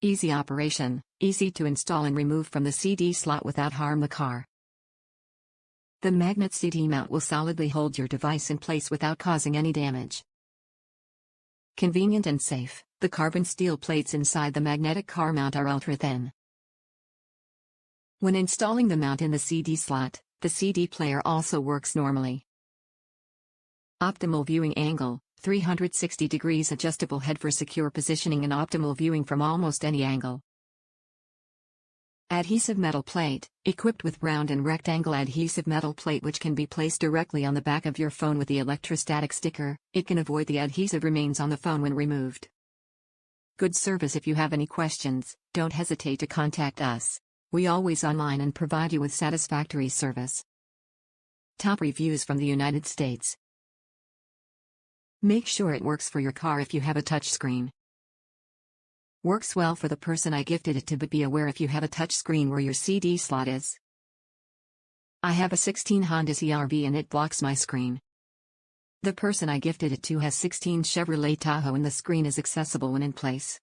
Easy operation, easy to install and remove from the CD slot without harm the car. The magnet CD mount will solidly hold your device in place without causing any damage. Convenient and safe, the carbon steel plates inside the magnetic car mount are ultra-thin. When installing the mount in the CD slot, the CD player also works normally. Optimal viewing angle, 360 degrees adjustable head for secure positioning and optimal viewing from almost any angle. Adhesive metal plate, equipped with round and rectangle adhesive metal plate which can be placed directly on the back of your phone with the electrostatic sticker. It can avoid the adhesive remains on the phone when removed. Good service. If you have any questions, don't hesitate to contact us. We always online and provide you with satisfactory service. Top reviews from the United States. Make sure it works for your car if you have a touchscreen. Works well for the person I gifted it to, but be aware if you have a touchscreen where your CD slot is. I have a 16 Honda CR-V and it blocks my screen. The person I gifted it to has 16 Chevrolet Tahoe and the screen is accessible when in place.